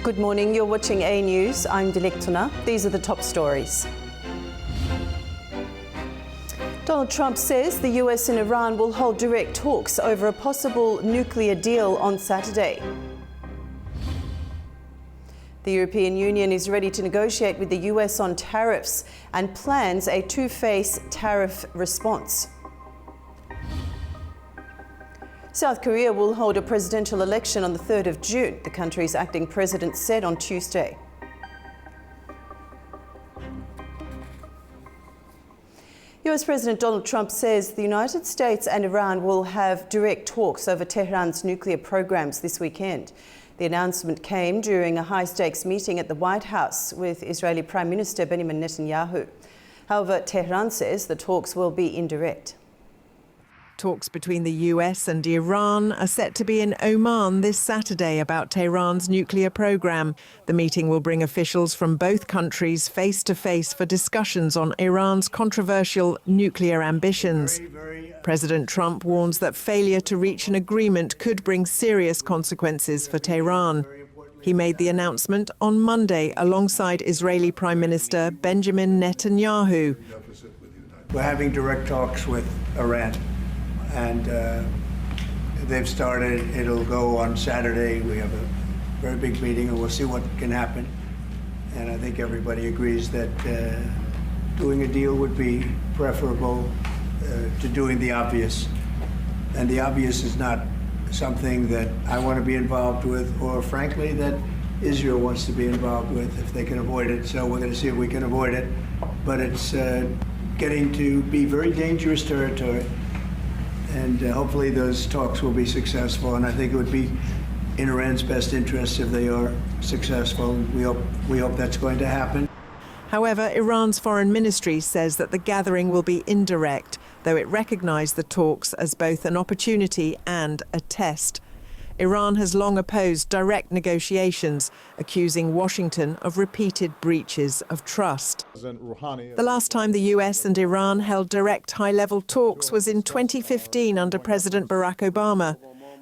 Good morning, you're watching AnewZ. I'm Dilektuna. These are the top stories. Donald Trump says the US and Iran will hold direct talks over a possible nuclear deal on Saturday. The European Union is ready to negotiate with the US on tariffs and plans a two-phase tariff response. South Korea will hold a presidential election on the 3rd of June, the country's acting president said on Tuesday. US President Donald Trump says the United States and Iran will have direct talks over Tehran's nuclear programs this weekend. The announcement came during a high-stakes meeting at the White House with Israeli Prime Minister Benjamin Netanyahu. However, Tehran says the talks will be indirect. Talks between the US and Iran are set to be in Oman this Saturday about Tehran's nuclear program. The meeting will bring officials from both countries face to face for discussions on Iran's controversial nuclear ambitions. President Trump warns that failure to reach an agreement could bring serious consequences for Tehran. He made the announcement on Monday alongside Israeli Prime Minister Benjamin Netanyahu. We're having direct talks with Iran. And they've started. It'll go on Saturday. We have a very big meeting, and we'll see what can happen. And I think everybody agrees that doing a deal would be preferable to doing the obvious. And the obvious is not something that I want to be involved with, or frankly, that Israel wants to be involved with if they can avoid it. So we're going to see if we can avoid it. But it's getting to be very dangerous territory. And hopefully those talks will be successful. And I think it would be in Iran's best interest if they are successful. We hope that's going to happen. However, Iran's foreign ministry says that the gathering will be indirect, though it recognized the talks as both an opportunity and a test. Iran has long opposed direct negotiations, accusing Washington of repeated breaches of trust. The last time the US and Iran held direct high-level talks was in 2015 under President Barack Obama.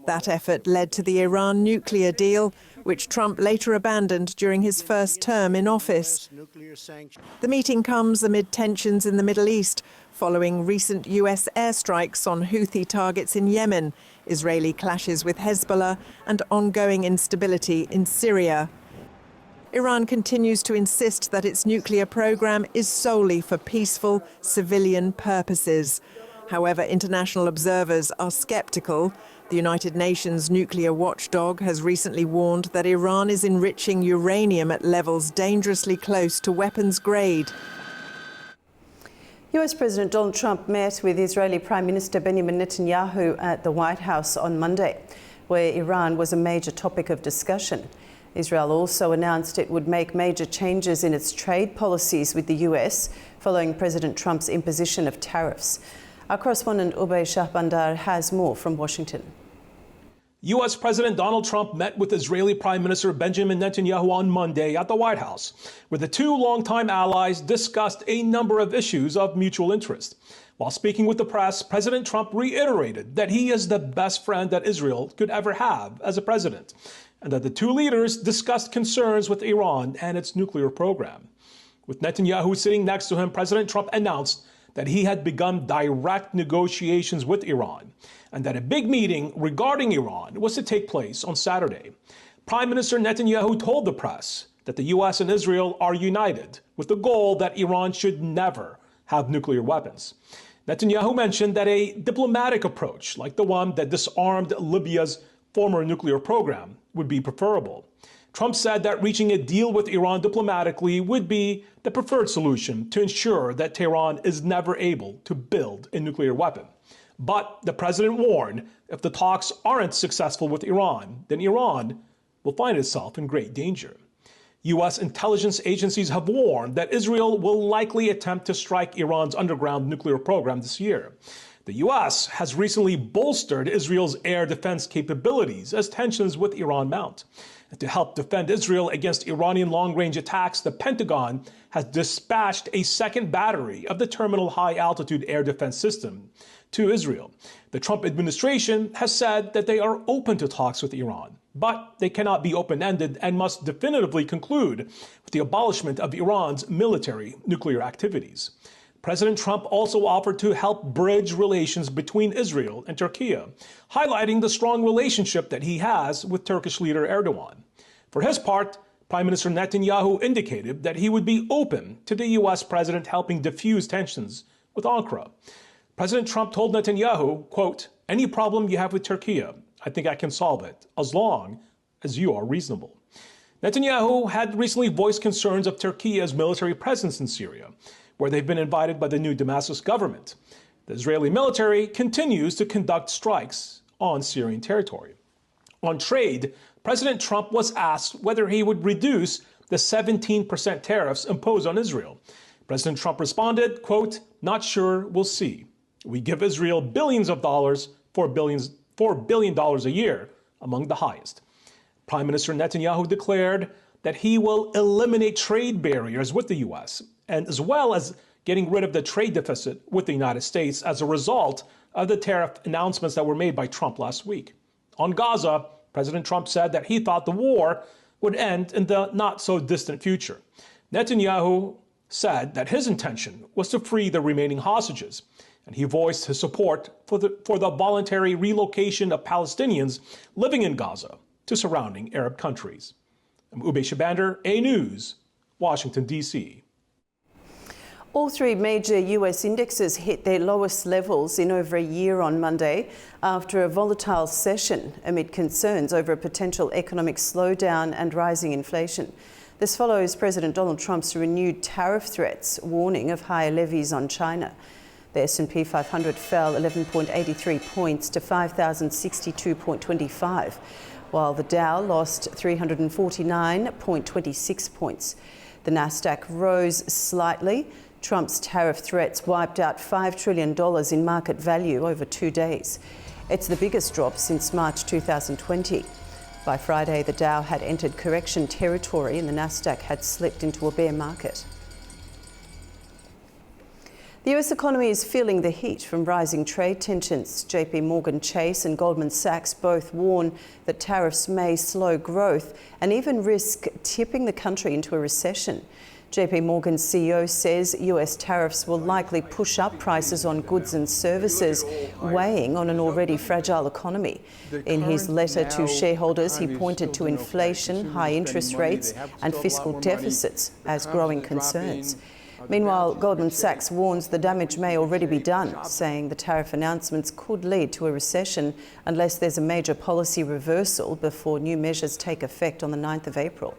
That effort led to the Iran nuclear deal, which Trump later abandoned during his first term in office. The meeting comes amid tensions in the Middle East, following recent US airstrikes on Houthi targets in Yemen, Israeli clashes with Hezbollah, and ongoing instability in Syria. Iran continues to insist that its nuclear program is solely for peaceful, civilian purposes. However, international observers are skeptical. The United Nations nuclear watchdog has recently warned that Iran is enriching uranium at levels dangerously close to weapons grade. US President Donald Trump met with Israeli Prime Minister Benjamin Netanyahu at the White House on Monday, where Iran was a major topic of discussion. Israel also announced it would make major changes in its trade policies with the US following President Trump's imposition of tariffs. Our correspondent Ubay Shahbandar has more from Washington. U.S. President Donald Trump met with Israeli Prime Minister Benjamin Netanyahu on Monday at the White House, where the two longtime allies discussed a number of issues of mutual interest. While speaking with the press, President Trump reiterated that he is the best friend that Israel could ever have as a president, and that the two leaders discussed concerns with Iran and its nuclear program. With Netanyahu sitting next to him, President Trump announced that he had begun direct negotiations with Iran, and that a big meeting regarding Iran was to take place on Saturday. Prime Minister Netanyahu told the press that the U.S. and Israel are united with the goal that Iran should never have nuclear weapons. Netanyahu mentioned that a diplomatic approach, like the one that disarmed Libya's former nuclear program, would be preferable. Trump said that reaching a deal with Iran diplomatically would be the preferred solution to ensure that Tehran is never able to build a nuclear weapon. But the president warned if the talks aren't successful with Iran, then Iran will find itself in great danger. U.S. intelligence agencies have warned that Israel will likely attempt to strike Iran's underground nuclear program this year. The U.S. has recently bolstered Israel's air defense capabilities as tensions with Iran mount. And to help defend Israel against Iranian long-range attacks, the Pentagon has dispatched a second battery of the Terminal High-Altitude Air Defense System to Israel. The Trump administration has said that they are open to talks with Iran, but they cannot be open-ended and must definitively conclude with the abolishment of Iran's military nuclear activities. President Trump also offered to help bridge relations between Israel and Turkey, highlighting the strong relationship that he has with Turkish leader Erdogan. For his part, Prime Minister Netanyahu indicated that he would be open to the U.S. president helping diffuse tensions with Ankara. President Trump told Netanyahu, quote, "Any problem you have with Turkey, I think I can solve it, as long as you are reasonable." Netanyahu had recently voiced concerns of Turkey's military presence in Syria, where they've been invited by the new Damascus government. The Israeli military continues to conduct strikes on Syrian territory. On trade, President Trump was asked whether he would reduce the 17% tariffs imposed on Israel. President Trump responded, quote, "Not sure, we'll see. We give Israel billions of dollars, $4 billion a year, among the highest." Prime Minister Netanyahu declared that he will eliminate trade barriers with the U.S., and as well as getting rid of the trade deficit with the United States as a result of the tariff announcements that were made by Trump last week. On Gaza, President Trump said that he thought the war would end in the not-so-distant future. Netanyahu said that his intention was to free the remaining hostages, and he voiced his support for the voluntary relocation of Palestinians living in Gaza to surrounding Arab countries. I'm Ube Shabander, AnewZ, Washington, D.C. All three major US indexes hit their lowest levels in over a year on Monday after a volatile session amid concerns over a potential economic slowdown and rising inflation. This follows President Donald Trump's renewed tariff threats, warning of higher levies on China. The S&P 500 fell 11.83 points to 5,062.25, while the Dow lost 349.26 points. The Nasdaq rose slightly. Trump's tariff threats wiped out $5 trillion in market value over 2 days. It's the biggest drop since March 2020. By Friday, the Dow had entered correction territory and the Nasdaq had slipped into a bear market. The US economy is feeling the heat from rising trade tensions. JP Morgan Chase and Goldman Sachs both warn that tariffs may slow growth and even risk tipping the country into a recession. JP Morgan's CEO says US tariffs will likely push up prices on goods and services, weighing on an already fragile economy. In his letter to shareholders, he pointed to inflation, high interest rates and fiscal deficits as growing concerns. Meanwhile, Goldman Sachs warns the damage may already be done, saying the tariff announcements could lead to a recession unless there's a major policy reversal before new measures take effect on the 9th of April.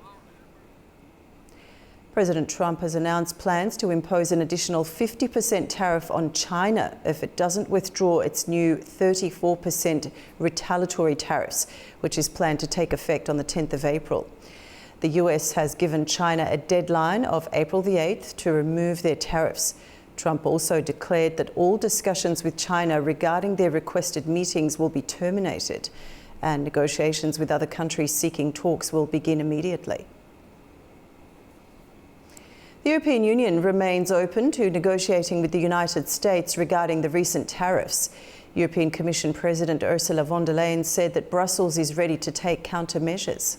President Trump has announced plans to impose an additional 50% tariff on China if it doesn't withdraw its new 34% retaliatory tariffs, which is planned to take effect on the 10th of April. The US has given China a deadline of April the 8th to remove their tariffs. Trump also declared that all discussions with China regarding their requested meetings will be terminated, and negotiations with other countries seeking talks will begin immediately. The European Union remains open to negotiating with the United States regarding the recent tariffs. European Commission President Ursula von der Leyen said that Brussels is ready to take countermeasures.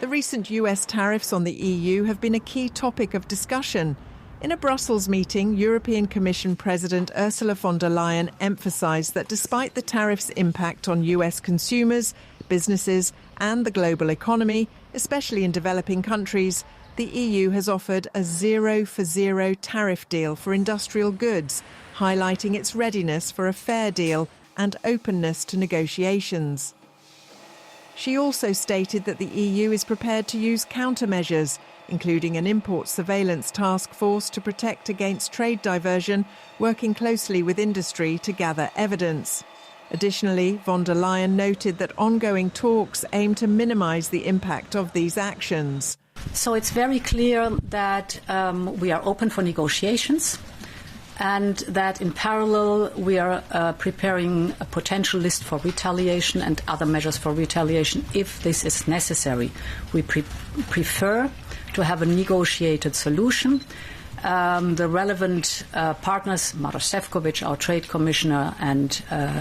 The recent US tariffs on the EU have been a key topic of discussion. In a Brussels meeting, European Commission President Ursula von der Leyen emphasised that despite the tariffs' impact on US consumers, businesses and the global economy, especially in developing countries, the EU has offered a zero-for-zero tariff deal for industrial goods, highlighting its readiness for a fair deal and openness to negotiations. She also stated that the EU is prepared to use countermeasures, including an import surveillance task force to protect against trade diversion, working closely with industry to gather evidence. Additionally, von der Leyen noted that ongoing talks aim to minimise the impact of these actions. So it's very clear that we are open for negotiations. and that in parallel we are preparing a potential list for retaliation and other measures for retaliation if this is necessary. We prefer to have a negotiated solution. The relevant partners, Maroš Šefčovič, our Trade Commissioner, and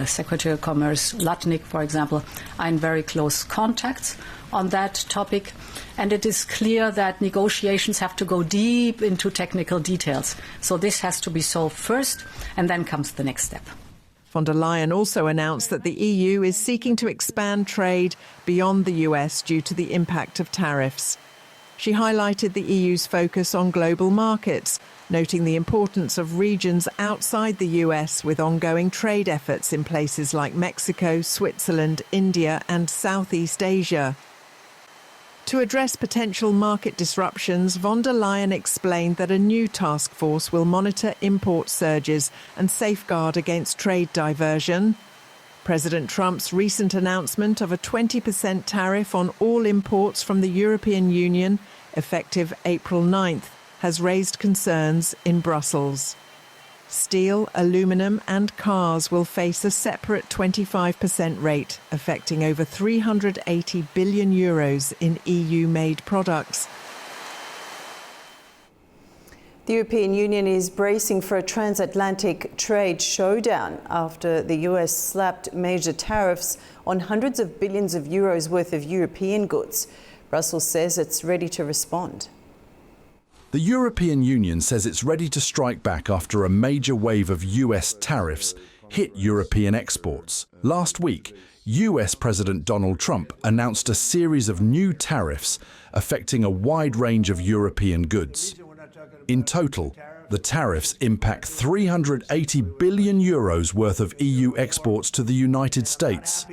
Secretary of Commerce Latnik, for example, are in very close contacts on that topic. And it is clear that negotiations have to go deep into technical details. So this has to be solved first, and then comes the next step. Von der Leyen also announced that the EU is seeking to expand trade beyond the US due to the impact of tariffs. She highlighted the EU's focus on global markets, noting the importance of regions outside the US with ongoing trade efforts in places like Mexico, Switzerland, India and Southeast Asia. To address potential market disruptions, von der Leyen explained that a new task force will monitor import surges and safeguard against trade diversion. President Trump's recent announcement of a 20% tariff on all imports from the European Union, effective April 9th, has raised concerns in Brussels. Steel, aluminium and cars will face a separate 25% rate, affecting over €380 billion in EU-made products. The European Union is bracing for a transatlantic trade showdown after the US slapped major tariffs on hundreds of billions of euros worth of European goods. Brussels says it's ready to respond. The European Union says it's ready to strike back after a major wave of US tariffs hit European exports. Last week, US President Donald Trump announced a series of new tariffs affecting a wide range of European goods. In total, the tariffs impact €380 billion worth of EU exports to the United States.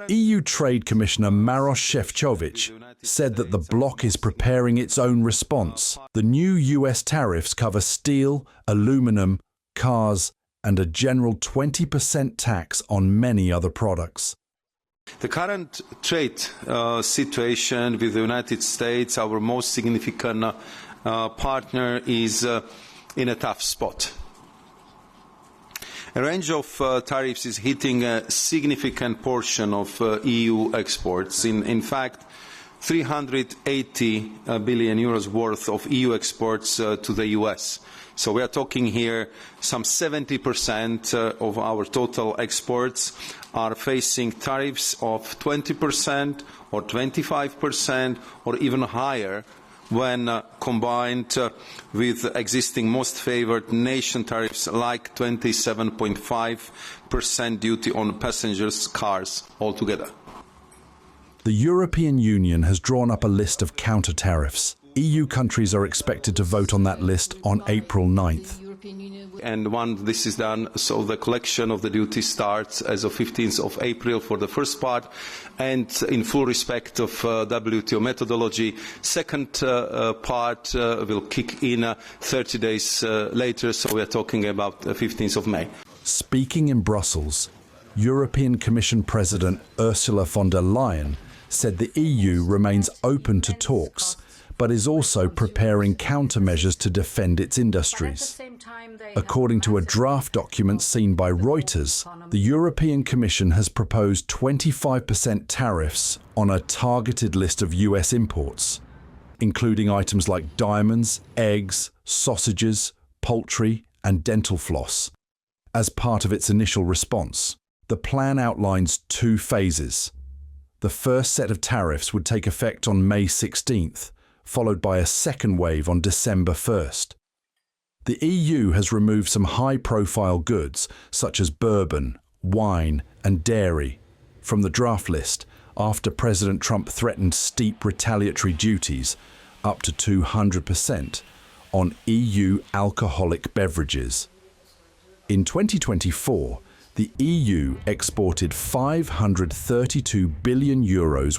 EU Trade Commissioner Maroš Šefčovič said that the bloc is preparing its own response. The new US tariffs cover steel, aluminium, cars, and a general 20% tax on many other products. The current trade situation with the United States, our most significant partner, is in a tough spot. A range of tariffs is hitting a significant portion of EU exports. In fact, €380 billion worth of EU exports to the US. So we are talking here some 70% of our total exports are facing tariffs of 20% or 25% or even higher when combined with existing most favored nation tariffs like 27.5% duty on passengers' cars altogether. The European Union has drawn up a list of counter-tariffs. EU countries are expected to vote on that list on April 9th. And once this is done, so the collection of the duty starts as of 15th of April for the first part, and in full respect of WTO methodology, second part will kick in 30 days later, so we are talking about the 15th of May. Speaking in Brussels, European Commission President Ursula von der Leyen said the EU remains open to talks, but is also preparing countermeasures to defend its industries. According to a draft document seen by Reuters, the European Commission has proposed 25% tariffs on a targeted list of US imports, including items like diamonds, eggs, sausages, poultry, and dental floss. As part of its initial response, the plan outlines 2 phases. The first set of tariffs would take effect on May 16th, followed by a second wave on December 1st. The EU has removed some high-profile goods, such as bourbon, wine and dairy, from the draft list after President Trump threatened steep retaliatory duties, up to 200%, on EU alcoholic beverages. In 2024, the EU exported €532 billion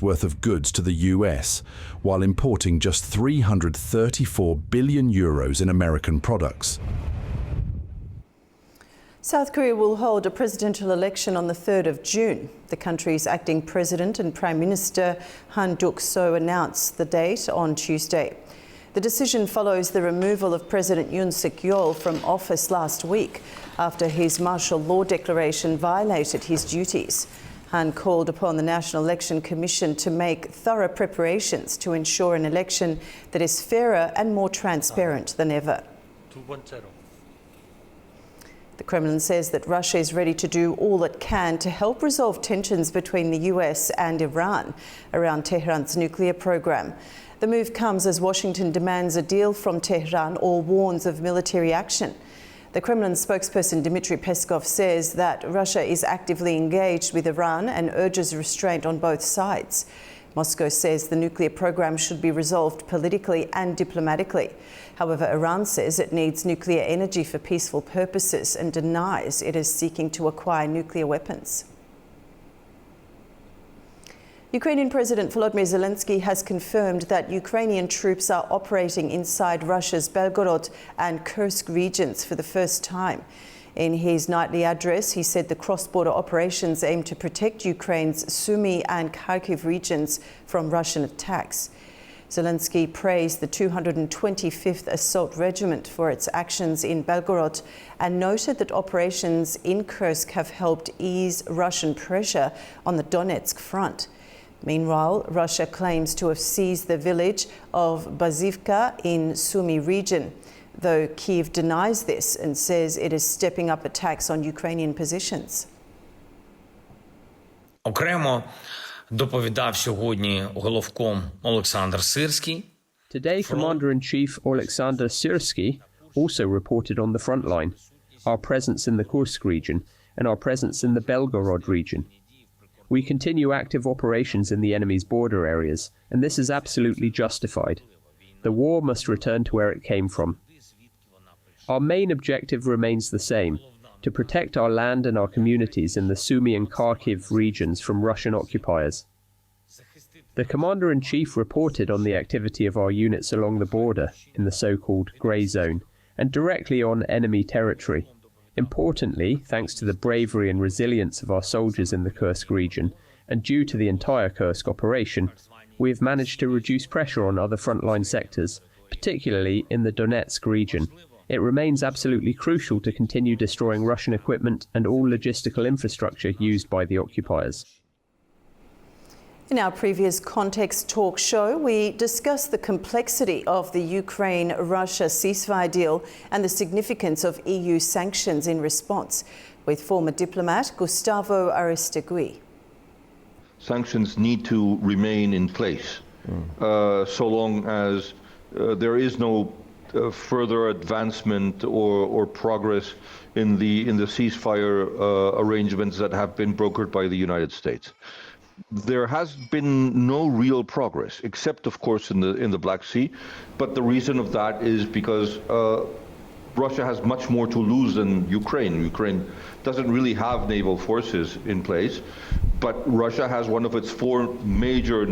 worth of goods to the US, while importing just €334 billion in American products. South Korea will hold a presidential election on the 3rd of June. The country's acting president and Prime Minister Han Duck-seo announced the date on Tuesday. The decision follows the removal of President Yoon Suk-yeol from office last week after his martial law declaration violated his duties. Han called upon the National Election Commission to make thorough preparations to ensure an election that is fairer and more transparent than ever. The Kremlin says that Russia is ready to do all it can to help resolve tensions between the US and Iran around Tehran's nuclear program. The move comes as Washington demands a deal from Tehran or warns of military action. The Kremlin spokesperson Dmitry Peskov says that Russia is actively engaged with Iran and urges restraint on both sides. Moscow says the nuclear program should be resolved politically and diplomatically. However, Iran says it needs nuclear energy for peaceful purposes and denies it is seeking to acquire nuclear weapons. Ukrainian President Volodymyr Zelensky has confirmed that Ukrainian troops are operating inside Russia's Belgorod and Kursk regions for the first time. In his nightly address, he said the cross-border operations aim to protect Ukraine's Sumy and Kharkiv regions from Russian attacks. Zelensky praised the 225th Assault Regiment for its actions in Belgorod and noted that operations in Kursk have helped ease Russian pressure on the Donetsk front. Meanwhile, Russia claims to have seized the village of Bazivka in Sumy region, though Kyiv denies this and says it is stepping up attacks on Ukrainian positions. Окремо доповідав сьогодні головком Олександр Сирський. Today, Commander-in-Chief Oleksandr Syrsky also reported on the front line, our presence in the Kursk region and our presence in the Belgorod region. We continue active operations in the enemy's border areas, and this is absolutely justified. The war must return to where it came from. Our main objective remains the same, to protect our land and our communities in the Sumy and Kharkiv regions from Russian occupiers. The Commander-in-Chief reported on the activity of our units along the border, in the so-called grey zone, and directly on enemy territory. Importantly, thanks to the bravery and resilience of our soldiers in the Kursk region, and due to the entire Kursk operation, we have managed to reduce pressure on other frontline sectors, particularly in the Donetsk region. It remains absolutely crucial to continue destroying Russian equipment and all logistical infrastructure used by the occupiers. In our previous Context talk show, we discussed the complexity of the Ukraine-Russia ceasefire deal and the significance of EU sanctions in response, with former diplomat Gustavo Aristegui. Sanctions need to remain in place so long as there is no further advancement or progress in the ceasefire arrangements that have been brokered by the United States. There has been no real progress, except, of course, in the Black Sea. But the reason of that is because Russia has much more to lose than Ukraine. Ukraine doesn't really have naval forces in place, but Russia has one of its four major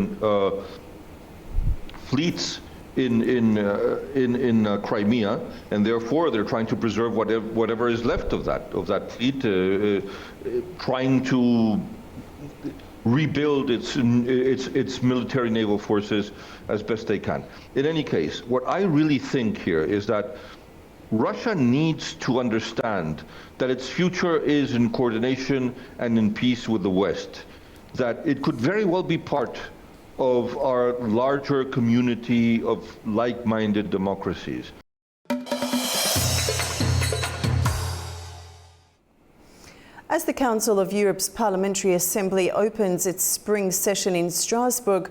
fleets in Crimea, and therefore they're trying to preserve whatever is left of that fleet, trying to rebuild its military naval forces as best they can. In any case, what I really think here is that Russia needs to understand that its future is in coordination and in peace with the West, that it could very well be part of our larger community of like-minded democracies. As the Council of Europe's Parliamentary Assembly opens its spring session in Strasbourg,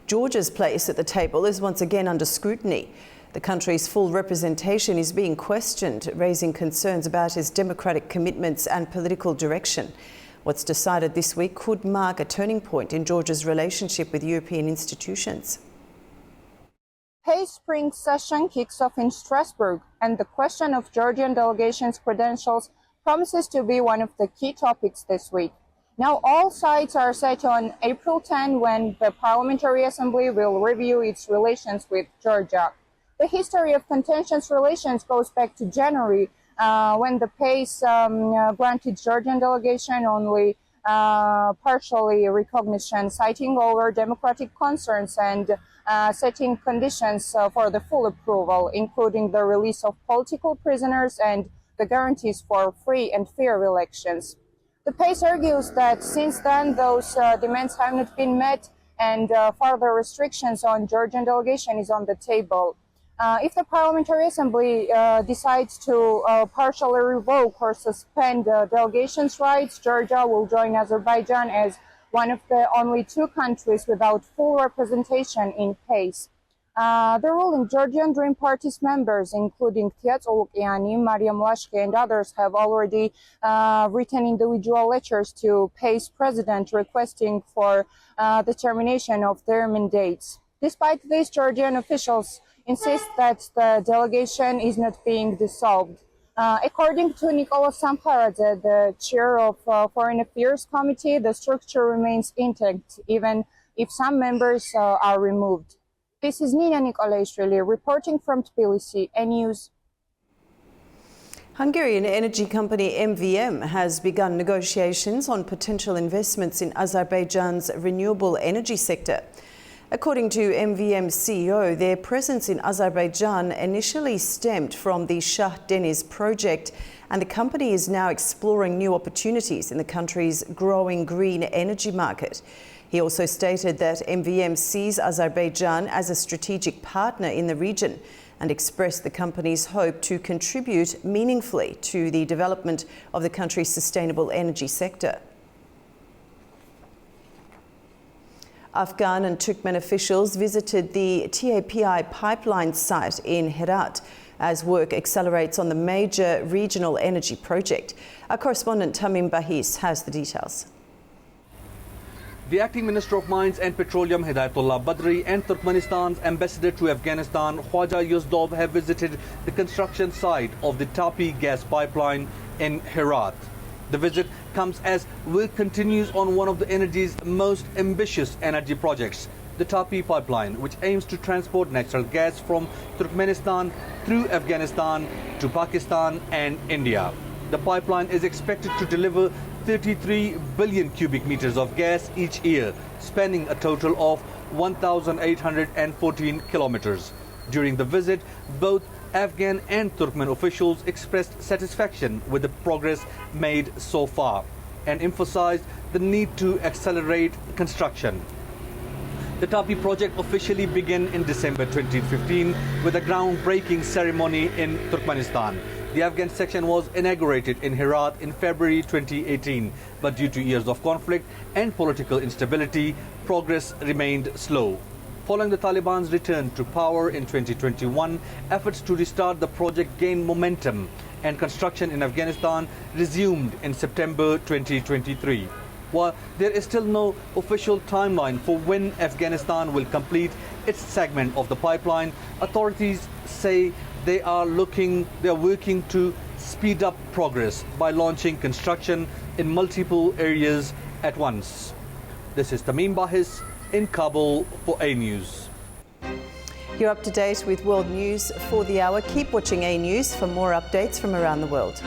Georgia's place at the table is once again under scrutiny. The country's full representation is being questioned, raising concerns about its democratic commitments and political direction. What's decided this week could mark a turning point in Georgia's relationship with European institutions. PACE spring session kicks off in Strasbourg, and the question of Georgian delegation's credentials promises to be one of the key topics this week. Now, all sides are set on April 10, when the Parliamentary Assembly will review its relations with Georgia. The history of contentious relations goes back to January, when the PACE granted Georgian delegation only partially recognition, citing over democratic concerns and setting conditions for the full approval, including the release of political prisoners and the guarantees for free and fair elections. The PACE argues that since then those demands have not been met, and further restrictions on Georgian delegation is on the table. If the Parliamentary Assembly decides to partially revoke or suspend delegations' rights, Georgia will join Azerbaijan as one of the only two countries without full representation in PACE. The ruling Georgian Dream Party's members, including Tiats Olukiani, Mariam Lashke, and others, have already written individual letters to PACE president requesting for the termination of their mandates. Despite this, Georgian officials insist that the delegation is not being dissolved. According to Nicola Samparadze, the chair of Foreign Affairs Committee, the structure remains intact, even if some members are removed. This is Nina Nicolaishvili reporting from Tbilisi, AnewZ. Hungarian energy company MVM has begun negotiations on potential investments in Azerbaijan's renewable energy sector. According to MVM's CEO, their presence in Azerbaijan initially stemmed from the Shah Deniz project, and the company is now exploring new opportunities in the country's growing green energy market. He also stated that MVM sees Azerbaijan as a strategic partner in the region and expressed the company's hope to contribute meaningfully to the development of the country's sustainable energy sector. Afghan and Turkmen officials visited the TAPI pipeline site in Herat as work accelerates on the major regional energy project. Our correspondent Tamim Bahis has the details. The acting Minister of Mines and Petroleum, Hidayatullah Badri, and Turkmenistan's ambassador to Afghanistan, Khwaja Yuzdov, have visited the construction site of the Tapi gas pipeline in Herat. The visit comes as work continues on one of the energy's most ambitious energy projects, the Tapi pipeline, which aims to transport natural gas from Turkmenistan through Afghanistan to Pakistan and India. The pipeline is expected to deliver 33 billion cubic meters of gas each year, spanning a total of 1,814 kilometers. During the visit, both Afghan and Turkmen officials expressed satisfaction with the progress made so far and emphasized the need to accelerate construction. The Tapi project officially began in December 2015 with a groundbreaking ceremony in Turkmenistan. The Afghan section was inaugurated in Herat in February 2018, but due to years of conflict and political instability, progress remained slow. Following the Taliban's return to power in 2021, efforts to restart the project gained momentum, and construction in Afghanistan resumed in September 2023. While there is still no official timeline for when Afghanistan will complete its segment of the pipeline, authorities say they are working to speed up progress by launching construction in multiple areas at once. This is Tamim Bahis in Kabul for AnewZ. You're up to date with world news for the hour. Keep watching AnewZ for more updates from around the world.